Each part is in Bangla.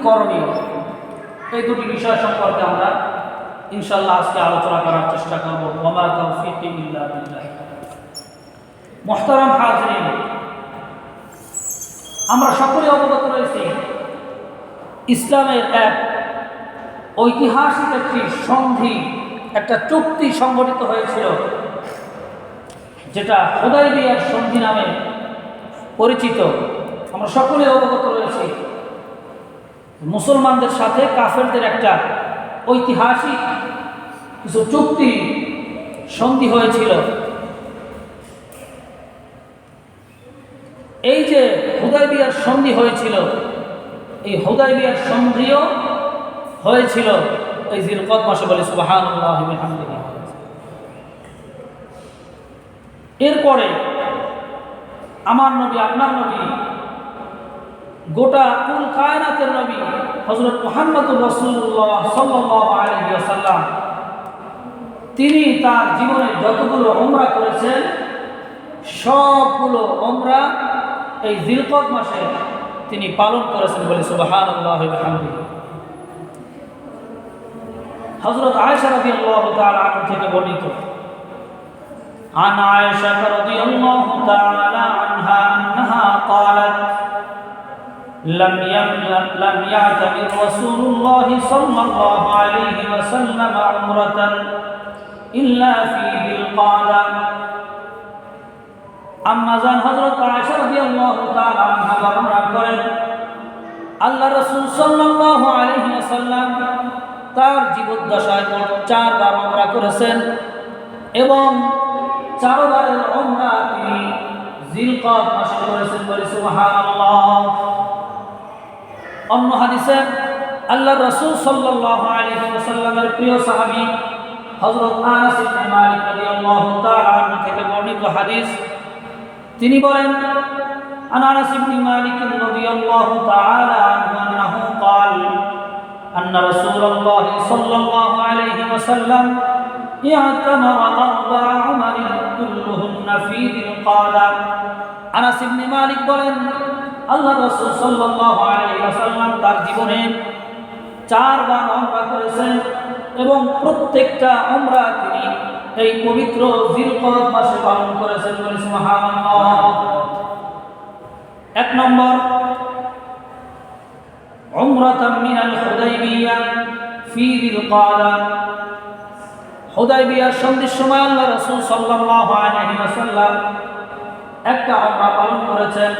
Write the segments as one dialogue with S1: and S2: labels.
S1: করণীয়, এই দুটি বিষয় সম্পর্কে আমরা ইনশাআল্লাহ আজকে আলোচনা করার চেষ্টা করব। ওয়া মা তাওফীকি ইল্লা বিল্লাহ। মুহতারাম হাজিরিন, আমরা সকলে অবগত রয়েছি ইসলামের এক ঐতিহাসিক একটি সন্ধি, একটা চুক্তি সংগঠিত হয়েছিল, যেটা হুদায়বিয়ার সন্ধি নামে পরিচিত। আমরা সকলে অবগত রয়েছি মুসলমানদের সাথে কাফেরদের একটা ঐতিহাসিক কিছু চুক্তি সন্ধি হয়েছিল। এই যে হুদায়বিয়ার সন্ধি হয়েছিল, এই হুদায়বিয়ার সন্ধিও হয়েছিল এই জিলকদ মাসে, বলে সুবহানাল্লাহি ওয়া বিহামদিহি। এরপরে আমার নবী, আপনার নবী, গোটা কুল কায়নাতের নবী হযরত মুহাম্মদুর রাসূলুল্লাহ সাল্লাল্লাহু আলাইহি ওয়াসাল্লাম, তিনি তার জীবনে যতগুলো উমরা করেছেন সবগুলো উমরা এই জিলকদ মাসে তিনি পালন করেছেন, বলে সুবহানাল্লাহি ওয়া বিহামদিহি। হযরত আয়েশা রাদিয়াল্লাহু তাআলা আনহা থেকে বর্ণিত, عن عائشة رضي الله تعالى عنها أنها قالت لم يعتمر رسول الله صلى الله عليه وسلم عمرة إلا في ذي القعدة। আম্মা জান হযরত আয়েশা রাদিয়াল্লাহু তাআলা আনহা বর্ণনা করেন, আল্লাহ রাসূল সাল্লাল্লাহু আলাইহি ওয়াসাল্লাম তার জীবদ্দশায় মোট 4 বার উমরা করেছেন এবং 4 বারের উমরা তিনি জিলকদ মাসে করেছেন, বলে সুবহানাল্লাহ। অন্য হাদিসে আল্লাহ রাসূল সাল্লাল্লাহু আলাইহি ওয়াসাল্লামের প্রিয় সাহাবী হযরত আনাস ইবনে মালিক রাদিয়াল্লাহু তাআলা আনহু থেকে বর্ণিত হাদিস, তিনি বলেন, আনাস ইবনে মালিক রাদিয়াল্লাহু তাআলা আনহু আন্নাহু قال أن رسول الله صلى الله عليه وسلم اعتمر 4 عمر كلهن في ذي القعدة। আনাস ইবনে মালিক বলেন, আল্লাহ রাসূল সাল্লাল্লাহু আলাইহি ওয়াসাল্লাম তার জীবনে 4 বার উমরা করেছেন এবং প্রত্যেকটা উমরা তিনি এই পবিত্র জিলকদ মাসে পালন করেছেন, বলে সুবহানাল্লাহ। 1 নম্বর, উমরাতাম মিনাল হুদায়বিয়া ফি যিল ক্বাদা। হুদায়বিয়ার সন্ধির সময় আল্লাহ রাসূল সাল্লাল্লাহু আলাইহি ওয়াসাল্লাম একটা উমরা পালন করেছেন।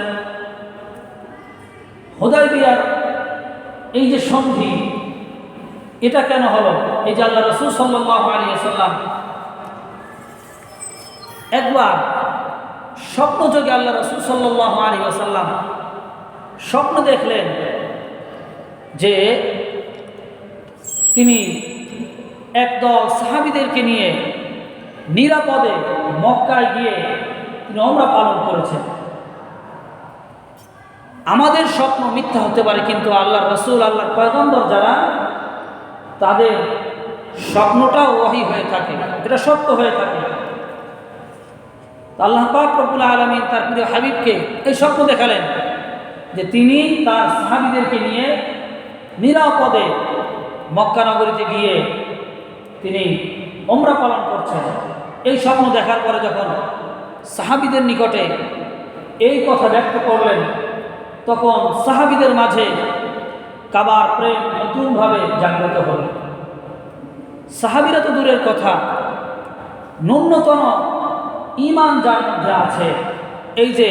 S1: হুদায়বিয়ার এই যে সন্ধি, এটা কেন হলো? এই যে আল্লাহ রাসূল সাল্লাল্লাহু আলাইহি ওয়াসাল্লাম একবার স্বপ্নযোগে আল্লাহ রাসূল সাল্লাল্লাহু আলাইহি ওয়াসাল্লাম স্বপ্ন দেখলেন যে তিনি একদল সাহাবীদেরকে নিয়ে নিরাপদে মক্কায় গিয়ে তিনি উমরা পালন করেছেন। আমাদের স্বপ্ন মিথ্যা হতে পারে, কিন্তু আল্লাহর রাসূল, আল্লাহর পয়গম্বর যারা, তাদের স্বপ্নটাও ওহী হয়ে থাকে, এটা সত্য হয়ে থাকে। আল্লাহ পাক রব্বুল আলামিন তার প্রিয় হাবিবকে এই স্বপ্ন দেখালেন যে তিনি তার সাহাবীদেরকে নিয়ে নিরাপদে মক্কা নগরীতে গিয়ে তিনি উমরা পালন করছেন। এই স্বপ্ন দেখার পরে যখন সাহাবীদের নিকটে এই কথা ব্যক্ত করলেন, তখন সাহাবীদের মাঝে কাবার প্রেম নতুনভাবে জাগ্রত হল। সাহাবীরা তো দূরের কথা, ন্যূনতম ঈমান যার মধ্যে আছে, এই যে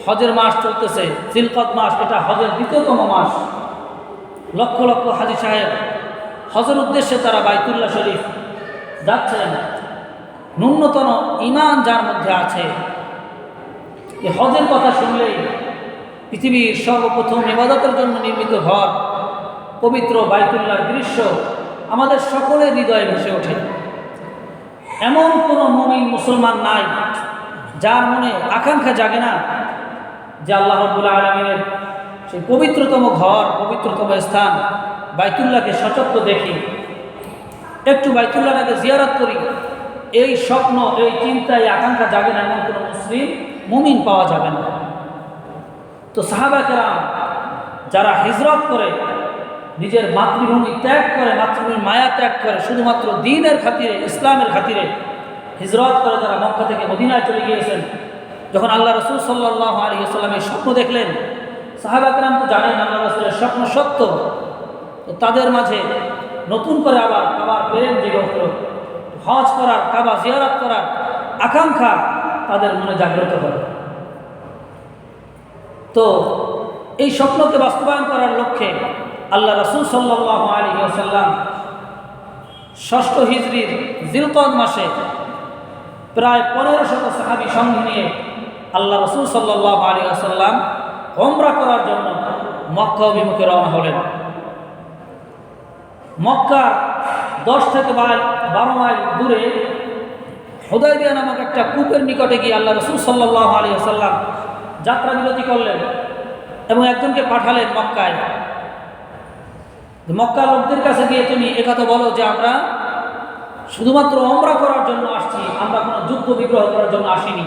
S1: হজের মাস চলতেছে, জিলকদ মাস, এটা হজের 2তম মাস, লক্ষ লক্ষ হাজী সাহেব হজের উদ্দেশ্যে তারা বাইতুল্লাহ শরীফ যাচ্ছেন। ন্যূনতম ঈমান যার মধ্যে আছে, এই হজের কথা শুনলেই পৃথিবীর সর্বপ্রথম ইবাদতের জন্য নির্মিত ঘর পবিত্র বাইতুল্লাহর দৃশ্য আমাদের সকলের হৃদয়ে ভেসে ওঠে। এমন কোনো মুমিন মুসলমান নাই যার মনে আকাঙ্ক্ষা জাগে না যে আল্লাহ রাব্বুল আলামিনের সেই পবিত্রতম ঘর, পবিত্রতম স্থান বাইতুল্লাহকে সচক্ষ দেখি, একটু বাইতুল্লাহকে জিয়ারত করি। এই স্বপ্ন, এই চিন্তা, এই আকাঙ্ক্ষা জাগে না এমন কোনো মুসলিম মুমিন পাওয়া যাবে না। তো সাহাবা কেরাম যারা হিজরত করে নিজের মাতৃভূমি ত্যাগ করে, মাতৃভূমির মায়া ত্যাগ করে শুধুমাত্র দ্বীনের খাতিরে, ইসলামের খাতিরে হিজরত করে তারা মক্কা থেকে মদিনায় চলে গিয়েছেন। যখন আল্লাহ রসুল সাল্লাল্লাহু আলাইহি ওয়াসাল্লাম এই স্বপ্ন দেখলেন, সাহাবা কেরাম তো জানেন আল্লাহ রসুলের স্বপ্ন সত্য, তো তাদের মাঝে নতুন করে আবার কাবার প্রেম জেগে উঠল, হজ করার, কাবা জিয়ারত করার আকাঙ্ক্ষা তাদের মনে জাগ্রত করে। তো এই স্বপ্নকে বাস্তবায়ন করার লক্ষ্যে আল্লাহ রসুল সাল্লাল্লাহু আলাইহি ওয়াসাল্লাম ৬ষ্ঠ হিজরির জিলকদ মাসে প্রায় ১৫০০ সাহাবী সঙ্গে নিয়ে আল্লাহ রসুল সাল্লাল্লাহু আলাইহি ওয়াসাল্লাম উমরা করার জন্য মক্কা অভিমুখে রওনা হলেন। মক্কার ১০ থেকে ১২ মাইল দূরে হুদায়বিয়া নামক একটা কূপের নিকটে গিয়ে আল্লাহ রসুল সাল্লাল্লাহু আলাইহি ওয়াসাল্লাম যাত্রা বিরতি করলেন এবং একজনকে পাঠালেন মক্কায়। মক্কার লোকদের কাছে গিয়ে তুমি একথা বলো যে আমরা শুধুমাত্র উমরা করার জন্য আসছি, আমরা কোনো যুদ্ধ বিগ্রহ করার জন্য আসিনি।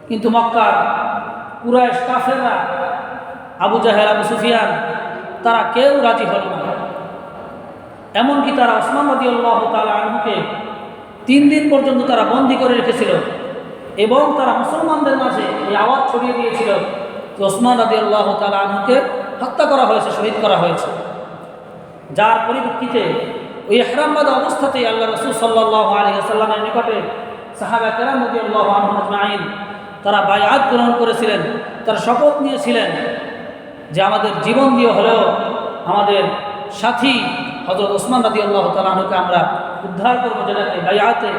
S1: কিন্তু মক্কার কুরাইশ কাফেররা, আবু জাহেল, আবু সুফিয়ান, তারা কেউ রাজি হল না। এমনকি তারা ওসমান রাদিয়াল্লাহু তাআলা আনহুকে 3 দিন পর্যন্ত তারা বন্দী করে রেখেছিল এবং তারা মুসলমানদের মাঝে এই আওয়াজ ছড়িয়ে দিয়েছিল যে ওসমান রাদিয়াল্লাহু তাআলা আনহুকে হত্যা করা হয়েছে, শহীদ করা হয়েছে। যার পরিপ্রেক্ষিতে ওই ইহরামবাদা অবস্থাতেই আল্লাহ রসুল সাল্লাল্লাহু আলাইহি ওয়াসাল্লামের নিকটে সাহাবা কেরাম রাদিয়াল্লাহু আনহুম আজমাইন তারা বায়আত গ্রহণ করেছিলেন, তারা শপথ নিয়েছিলেন যে আমাদের জীবন দিয়ে হলেও আমাদের সাথী হযরত ওসমান রাদিয়াল্লাহু তাআলা আনহুকে আমরা উদ্ধার করবো, যেটাকে বায়আতে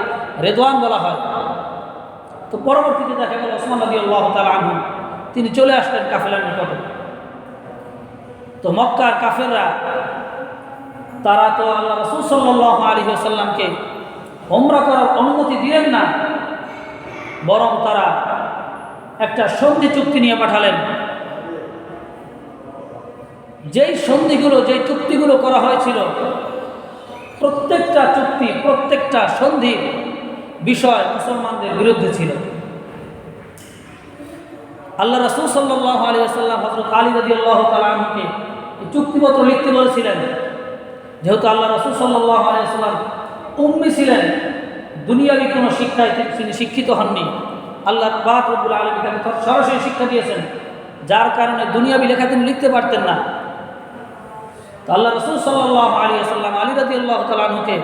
S1: রিদওয়ান বলা হয়। তো পরবর্তীতে দেখা গেল ওসমান রাদিয়াল্লাহু তাআলা আনহু তিনি চলে আসলেন কাফেলার নিকটে। তো মক্কার কাফেররা তারা তো আল্লাহ রাসূল সাল্লাল্লাহু আলাইহি ওয়াসাল্লামকে উমরা করার অনুমতি দিলেন না, বরং তারা একটা সন্ধি চুক্তি নিয়ে পাঠালেন। যেই সন্ধিগুলো, যেই চুক্তিগুলো করা হয়েছিল, প্রত্যেকটা চুক্তি, প্রত্যেকটা সন্ধি বিষয় মুসলমানদের বিরুদ্ধে ছিল। আল্লাহ রাসূল সাল্লাল্লাহু আলাইহি ওয়াসাল্লাম হযরত আলী রাদিয়াল্লাহু তাআলা আনহুকে চুক্তিপত্র লিখতে বলেছিলেন, যেহেতু আল্লাহ রাসূল সাল্লাল্লাহু আলাইহি ওয়াসাল্লাম উম্মি ছিলেন, দুনিয়াবি কোনো শিক্ষায় তিনি শিক্ষিত হননি। আল্লাহ পাক রব্বুল আলামিন তাকে সরাসরি শিক্ষা দিয়েছেন, যার কারণে দুনিয়াবি লেখা তিনি লিখতে পারতেন না। তো আল্লাহ রাসূল সাল্লাল্লাহু আলাইহি ওয়াসাল্লাম আলী রাদিয়াল্লাহু তাআলা আনহুকে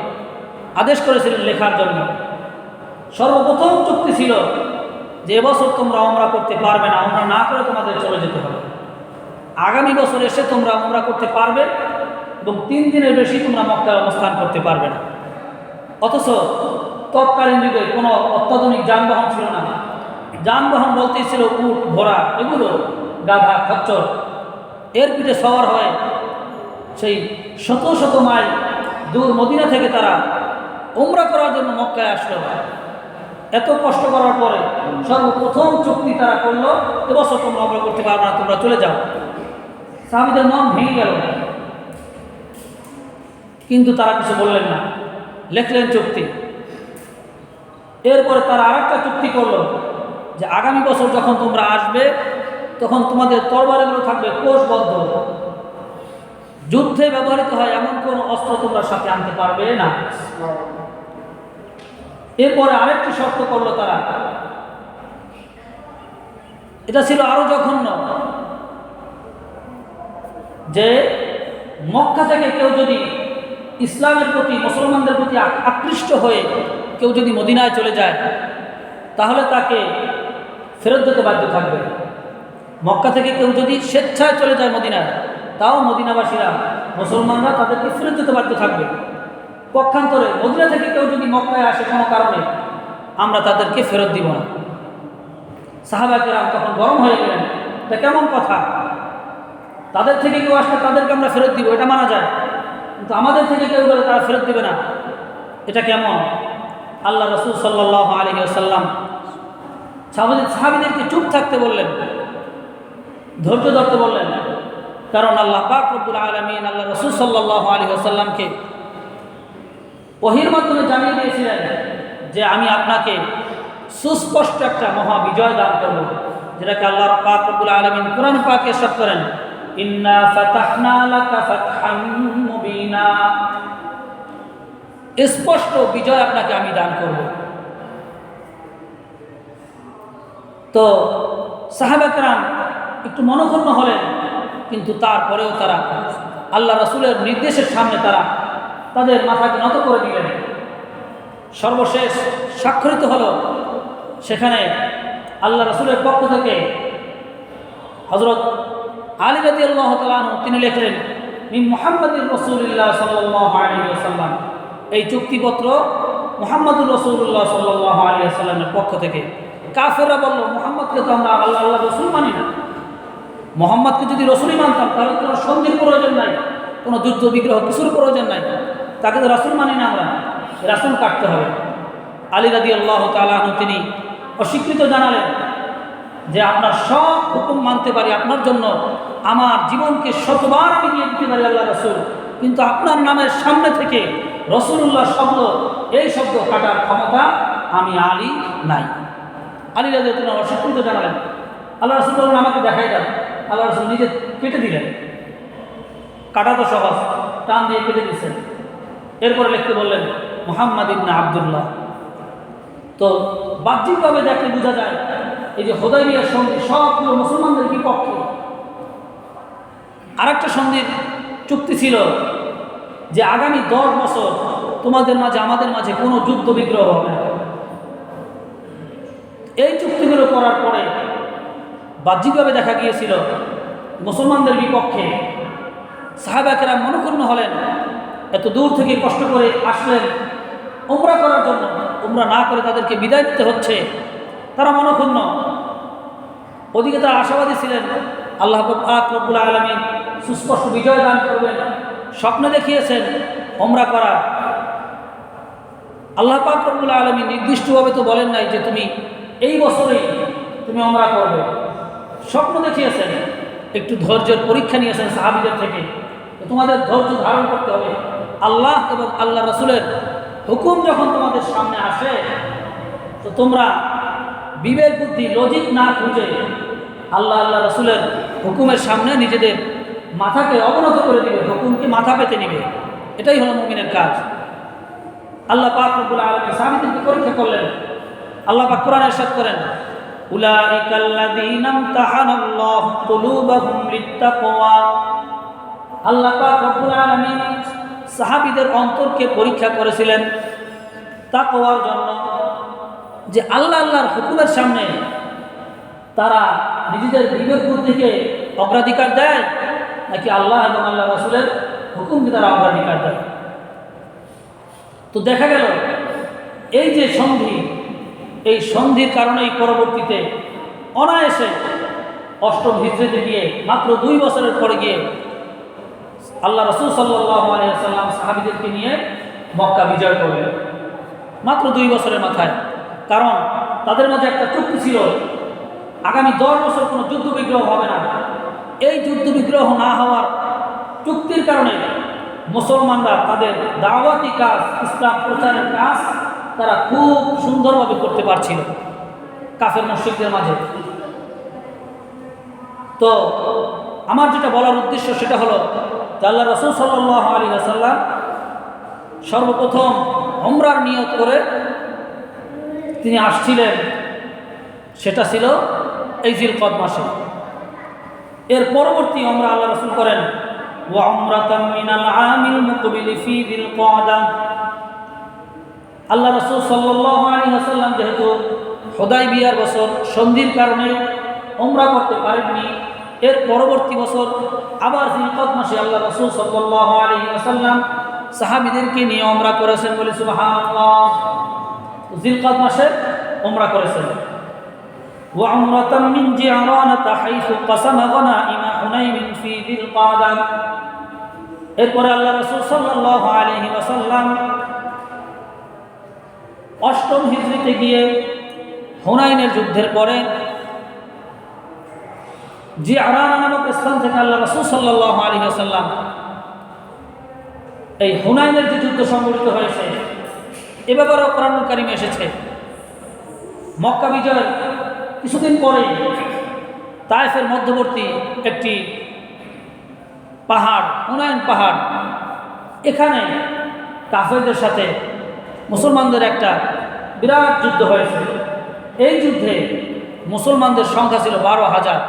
S1: আদেশ করেছিলেন লেখার জন্য। সর্বপ্রথম চুক্তি ছিল যে এবছর তোমরা উমরা করতে পারবে না, উমরা না করে তোমাদের চলে যেতে হবে। আগামী বছর এসে তোমরা উমরা করতে পারবে এবং 3 দিনের বেশি তোমরা মক্কায় অবস্থান করতে পারবে না। অথচ তৎকালীন যুগে কোনো অত্যাধুনিক যানবাহন ছিল না। যানবাহন বলতেই ছিল উট, ঘোড়া, এগুলো গাধা, খচ্চর, এর পিঠে সওয়ার হয়ে সেই শত শত মাইল দূর মদিনা থেকে তারা উমরা করার জন্য মক্কায় আসলো। এত কষ্ট করার পরে সর্বপ্রথম চুক্তি তারা করলো, এবছর তোমরা উমরা করতে পারবে না, তোমরা চলে যাও। সাহাবীদের মন ভেঙে গেল, কিন্তু তারা কিছু বললেন না, লিখলেন চুক্তি। এরপরে তারা আরেকটা চুক্তি করলো যে আগামী বছর যখন তোমরা আসবে তখন তোমাদের তরবারিগুলো থাকবে কোষবদ্ধ, যুদ্ধে ব্যবহৃত হয় এমন কোনো অস্ত্র তোমরা সাথে আনতে পারবে না। এরপরে আরেকটি শর্ত করলো তারা, এটা ছিল আরো জঘন্য, যে মক্কা থেকে কেউ যদি ইসলামের প্রতি, মুসলমানদের প্রতি আকৃষ্ট হয়ে কেউ যদি মদিনায় চলে যায় তাহলে তাকে ফেরত যেতে বাধ্য থাকবে। মক্কা থেকে কেউ যদি স্বেচ্ছায় চলে যায় মদিনায়, তাও মদিনাবাসীরা, মুসলমানরা তাদেরকে ফেরত যেতে বাধ্য থাকবে। পক্ষান্তরে মদিনা থেকে কেউ যদি মক্কায় আসে কোনো কারণে, আমরা তাদেরকে ফেরত দিব না। সাহাবা কেরাম তখন গরম হয়ে গেলেন, এটা কেমন কথা? তাদের থেকে কেউ আসলে তাদেরকে আমরা ফেরত দিব, এটা মানা যায়, কিন্তু আমাদের থেকে কেউ বলে তারা ফেরত দিবে না, এটা কেমন? আল্লাহ রাসূল সাল্লাল্লাহু আলাইহি ওয়াসাল্লাম সাহাবীদেরকে চুপ থাকতে বললেন, ধৈর্য ধরতে বললেন, কারণ আল্লাহ পাক রব্বুল আলামিন আল্লাহ রাসূল সাল্লাল্লাহু আলাইহি ওয়াসাল্লামকে ওহীর মাধ্যমে জানিয়ে দিয়েছিলেন যে আমি আপনাকে সুস্পষ্ট একটা মহা বিজয় দান করব, যেটাকে আল্লাহ পাক রব্বুল আলামিন কোরআন পাকে ইরশাদ করেন, ইন্না ফাতাহনা লাকা ফাতহাম মুবিনা, স্পষ্ট বিজয় আপনাকে আমি দান করব। তো সাহাবা কেরাম একটু মনক্ষুণ্ণ হলেন, কিন্তু তারপরেও তারা আল্লাহ রাসূলের নির্দেশের সামনে তারা তাদের মাথাকে নত করে দিলেন। সর্বশেষ স্বাক্ষরিত হলো, সেখানে আল্লাহ রাসূলের পক্ষ থেকে হযরত আলী রাদিয়াল্লাহু তাআলা আনহু তিনি লিখলেন, মিন মুহাম্মাদির রাসূলিল্লাহ সাল্লাল্লাহু আলাইহি ওয়াসাল্লাম, এই চুক্তিপত্র মুহাম্মাদুর রাসূলুল্লাহ সাল্লাল্লাহু আলাইহি ওয়াসাল্লামের পক্ষ থেকে। কাফেররা বলল, মুহাম্মদকে তো আমরা আল্লাহ রাসূল মানি না, মুহাম্মদকে যদি রাসূলই মানতাম তাহলে কোনো সন্ধির প্রয়োজন নাই, কোনো যুদ্ধ বিগ্রহ কিছুর প্রয়োজন নাই, তাকে তো রাসূল মানি না, আমরা রাসূল কাটতে হবে। আলী রাদিয়াল্লাহু তাআলা আনহু তিনি অস্বীকৃত জানালেন যে আপনার সব হুকুম মানতে পারি, আপনার জন্য আমার জীবনকে শতবার আমি দিয়ে দিতে পারি আল্লাহ রাসূল, কিন্তু আপনার নামের সামনে থেকে রাসূলুল্লাহ শব্দ, এই শব্দ কাটার ক্ষমতা আমি আলী নাই। আলী রাদিয়াল্লাহু তাআলা অস্বীকৃত জানালেন। আল্লাহ রাসূল বললেন, আমাকে দেখাই দেন। আল্লাহ রাসূল নিজে কেটে দিলেন, কাটা তো সহজ, টান দিয়ে কেটে দিচ্ছেন। এরপরে লিখতে বললেন মুহাম্মদ ইবনে আব্দুল্লাহ। তো বাহ্যিকভাবে দেখলে বোঝা যায় এই যে হুদায়বিয়ার সন্ধি সবগুলো মুসলমানদের বিপক্ষে। আরেকটা সন্ধির চুক্তি ছিল যে আগামী 10 বছর তোমাদের মাঝে আমাদের মাঝে কোনো যুদ্ধ বিগ্রহ হবে না। এই চুক্তিগুলো করার পরে বাহ্যিকভাবে দেখা গিয়েছিল মুসলমানদের বিপক্ষে। সাহাবা কেরাম মনক্ষুণ্ণ হলেন, এত দূর থেকে কষ্ট করে আসলেন উমরা করার জন্য, উমরা না করে তাদেরকে বিদায় দিতে হচ্ছে, তারা মনক্ষুণ্ণ। ওদিকে তারা আশাবাদী ছিলেন আল্লাহ পাক রব্বুল আলামিন সুস্পষ্ট বিজয় দান করবেন, স্বপ্নে দেখিয়েছেন উমরা করা। আল্লাহ পাক রব্বুল আলামিন নির্দিষ্টভাবে তো বলেন নাই যে তুমি এই বছরেই তুমি উমরা করবে, স্বপ্ন দেখিয়েছেন, একটু ধৈর্যের পরীক্ষা নিয়েছেন সাহাবীদের থেকে, তোমাদের ধৈর্য ধারণ করতে হবে। আল্লাহ এবং আল্লাহ রাসূলের হুকুম যখন তোমাদের সামনে আসে, তো তোমরা বিবেক বুদ্ধি লজিক না খুঁজে আল্লাহ আল্লাহ রাসূলের হুকুমের সামনে নিজেদের মাথাকে অবনত করে দিবে, হুকুমকে মাথা পেতে নিবে। এটাই হলো মুমিনের কাজ। আল্লাহ পাক রব্বুল আলামিন সাহাবীদেরকে পরীক্ষা করলেন। আল্লাহ পাক কোরআনে ইরশাদ করেন, উলাইকাল্লাযীনা ইমতাহানাল্লাহু কুলুবাহুম লিত্তাকওয়া। আল্লাহ পাক রব্বুল আলামিন সাহাবীদের অন্তরকে পরীক্ষা করেছিলেন তাকওয়ার জন্য, যে আল্লাহ আল্লাহর হুকুমের সামনে তারা নিজেদের বিবেক বুদ্ধিকে অগ্রাধিকার দেয় নাকি আল্লাহ এবং আল্লাহ রাসূলের হুকুমকে তারা অগ্রাধিকার দেয়। তো দেখা গেল এই যে সন্ধি, এই সন্ধির কারণেই পরবর্তীতে অনায়াসে 8ম হিজরিতে গিয়ে মাত্র 2 বছরের পরে গিয়ে আল্লাহ রাসূল সাল্লাল্লাহু আলাইহি ওয়াসাল্লাম সাহাবীদেরকে নিয়ে মক্কা বিজয় করলেন, মাত্র 2 বছরের মাথায়। কারণ তাদের মধ্যে একটা চুক্তি ছিল, আগামী 10 বছর কোনো যুদ্ধ বিগ্রহ হবে না। এই যুদ্ধ বিগ্রহ না হওয়ার চুক্তির কারণে মুসলমানরা তাদের দাওয়াতি কাজ, ইসলাম প্রচারের কাজ তারা খুব সুন্দরভাবে করতে পারছিল কাফের মুশরিকদের মাঝে। তো আমার যেটা বলার উদ্দেশ্য সেটা হলো যে আল্লাহ রাসূল সাল্লাল্লাহু আলাইহি ওয়াসাল্লাম সর্বপ্রথম উমরার নিয়ত করে তিনি আসছিলেন, সেটা ছিল এই জিলকদ মাসে। এর পরবর্তী উমরা আল্লাহ রাসূল করেন ওয়া উমরাতাম মিনাল আমিল মুকবিল ফি যিলকআদা। আল্লাহ রাসূল সাল্লাল্লাহু আলাইহি ওয়াসাল্লাম যেহেতু হুদায়বিয়ার বছর সন্ধির কারণে উমরা করতে পারেননি, এর পরবর্তী বছর আবার জিলকদ মাসে আল্লাহ রাসূল সাল্লাল্লাহু আলাইহি ওয়াসাল্লাম সাহাবীদেরকে নিয়ে উমরা করেছেন, বলে সুবহানাল্লাহ। জিলকদ মাসে উমরা করেছেন। ওয়া উমরাতাম মিন জি'রানাতা হাইসু কাসামা গনাইমা হুনাইন ফি যিলকআদা। এরপরে আল্লাহ রাসূল সাল্লাল্লাহু আলাইহি ওয়াসাল্লাম 8ম হিজরিতে গিয়ে হুনাইনের যুদ্ধের পরে জি'রানা নামক স্থান থেকে আল্লাহ রাসূল সাল্লাল্লাহু আলাইহি ওয়াসাল্লাম এই হুনাইনের যে যুদ্ধ সংঘটিত হয়েছে এ ব্যাপারেও কোরআনুল কারীমে এসেছে। মক্কা বিজয়ের কিছুদিন পরে তায়েফের মধ্যবর্তী একটি পাহাড়, হুনাইন পাহাড়, এখানে কাফেরদের সাথে মুসলমানদের একটা বিরাট যুদ্ধ হয়েছে। এই যুদ্ধে মুসলমানদের সংখ্যা ছিল 12,000।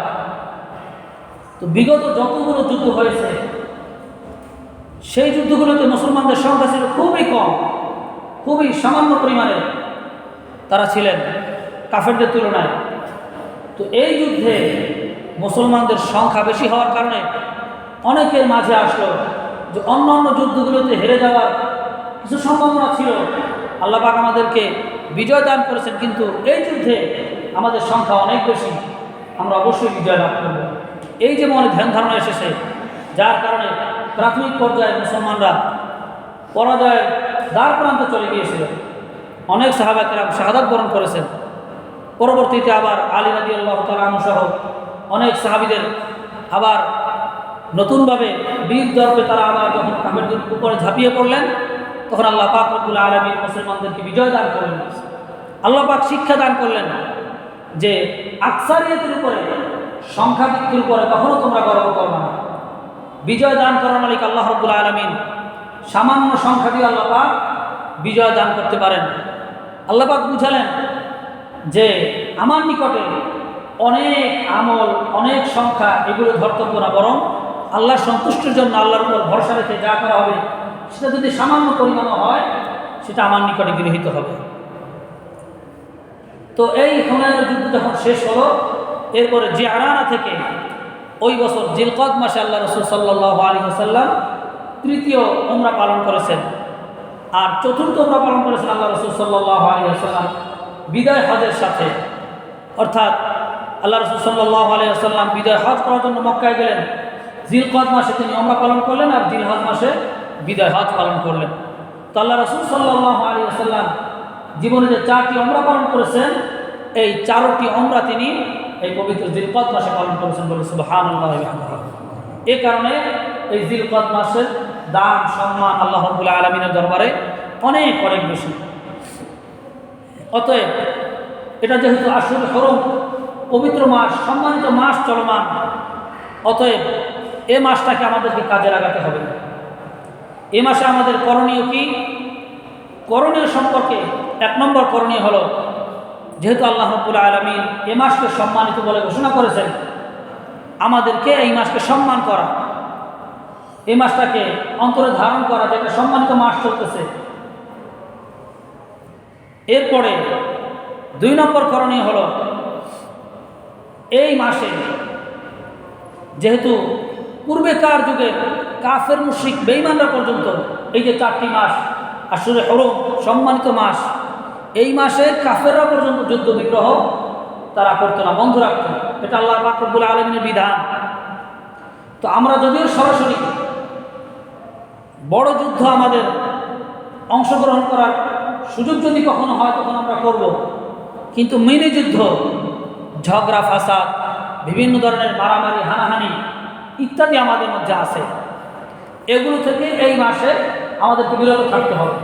S1: তো বিগত যতগুলো যুদ্ধ হয়েছে সেই যুদ্ধগুলোতে মুসলমানদের সংখ্যা ছিল খুবই কম, খুবই সামান্য পরিমাণে তারা ছিলেন কাফেরদের তুলনায়। তো এই যুদ্ধে মুসলমানদের সংখ্যা বেশি হওয়ার কারণে অনেকের মাঝে আসলো যে অন্যান্য যুদ্ধগুলোতে হেরে যাওয়ার কিছু সম্ভাবনা ছিল, আল্লাহ পাক আমাদেরকে বিজয় দান করেছেন, কিন্তু এই যুদ্ধে আমাদের সংখ্যা অনেক বেশি, আমরা অবশ্যই বিজয় লাভ করব। এই যে মনে ধ্যান ধারণা এসেছে, যার কারণে প্রাথমিক পর্যায়ে মুসলমানরা পরাজয়ের দ্বার প্রান্তে চলে গিয়েছিল। অনেক সাহাবা কেরাম শাহাদাত বরণ করেছেন। পরবর্তীতে আবার আলী রাদিয়াল্লাহু তাআলা আনহু সহ অনেক সাহাবীদের আবার নতুনভাবে বীর দর্পে তারা আবার যখন কাফেরদের উপরে ঝাঁপিয়ে পড়লেন, তখন আল্লাহ পাক রব্বুল আলামিন মুসলমানদেরকে বিজয় দান করলেন। আল্লাহ পাক শিক্ষা দান করলেন যে আকসারিয়তের উপরে, সংখ্যাধিক্যের উপরে কখনো তোমরা গর্ব করবে না। বিজয় দান করার মালিক আল্লাহ রব্বুল আলামিন। সামান্য সংখ্যা দিয়ে আল্লাহ পাক বিজয় দান করতে পারেন। আল্লাহ পাক বুঝালেন যে আমার নিকটে অনেক আমল, অনেক সংখ্যা, এগুলো ধর্তব্য না, বরং আল্লাহর সন্তুষ্টির জন্য আল্লাহর উপর ভরসা রেখে যা করা হবে সেটা যদি সামান্য পরিমাণও হয় সেটা আমার নিকটে গৃহীত হবে। তো এই হুনাইনের যুদ্ধ যখন শেষ হলো, এরপরে জিআরানা থেকে ওই বছর জিলকদ মাসে আল্লাহ রাসূল সাল্লাল্লাহু আলাইহি ওয়াসাল্লাম তৃতীয় উমরা পালন করেছেন, আর চতুর্থ উমরা পালন করেছেন আল্লাহ রাসূল সাল্লাল্লাহু আলাইহি ওয়াসাল্লাম বিদায় হজের সাথে। অর্থাৎ আল্লাহ রাসূল সাল্লাল্লাহু আলাইহি ওয়াসাল্লাম বিদায় হজ করার জন্য মক্কায় গেলেন। জিলকদ মাসে তিনি উমরা পালন করলেন, আর জিলহজ মাসে বিদায় হজ পালন করলেন। তো আল্লাহ রাসূল সাল্লাল্লাহু আলাইহি ওয়াসাল্লাম জীবনে যে 4টি উমরা পালন করেছেন, এই 4টি উমরা তিনি এই পবিত্র জিলকদ মাসে পালন করেছেন বলে সুবহানাল্লাহ। এই কারণে এই জিলকদ মাসের দাম, সম্মান আল্লাহ রাব্বুল আলামিনের দরবারে অনেক অনেক বেশি। অতএব এটা যেহেতু আশুর হরম, পবিত্র মাস, সম্মানিত মাস চলমান, অতএব এ মাসটাকে আমাদেরকে কাজে লাগাতে হবে। এ মাসে আমাদের করণীয় কি? করণীয় সম্পর্কে 1 নম্বর করণীয় হলো, যেহেতু আল্লাহ রাব্বুল আলামিন এ মাসকে সম্মানিত বলে ঘোষণা করেছেন, আমাদেরকে এই মাসকে সম্মান করা, এই মাসটাকে অন্তরে ধারণ করা, যেটা সম্মানিত মাস চলতেছে। এরপরে 2 নম্বর করণীয় হলো, এই মাসে যেহেতু পূর্বেকার যুগে কাফের মুশরিক বেঈমানরা পর্যন্ত এই যে 4টি মাস আশুরে হরম, সম্মানিত মাস, এই মাসে কাফেররা পর্যন্ত যুদ্ধ বিগ্রহ তারা করতো না, বন্ধ রাখতো। এটা আল্লাহ পাক রব্বুল আলামিনের বিধান। তো আমরা যদিও সরাসরি বড় যুদ্ধ আমাদের অংশগ্রহণ করার সুযোগ যদি কখনো হয় তখন আমরা করব, কিন্তু মিনি যুদ্ধ, ঝগড়া ফাসাদ, বিভিন্ন ধরনের মারামারি, হানাহানি ইত্যাদি আমাদের মধ্যে আছে। এগুলো থেকে এই মাসে আমাদেরকে বিরত থাকতে হবে।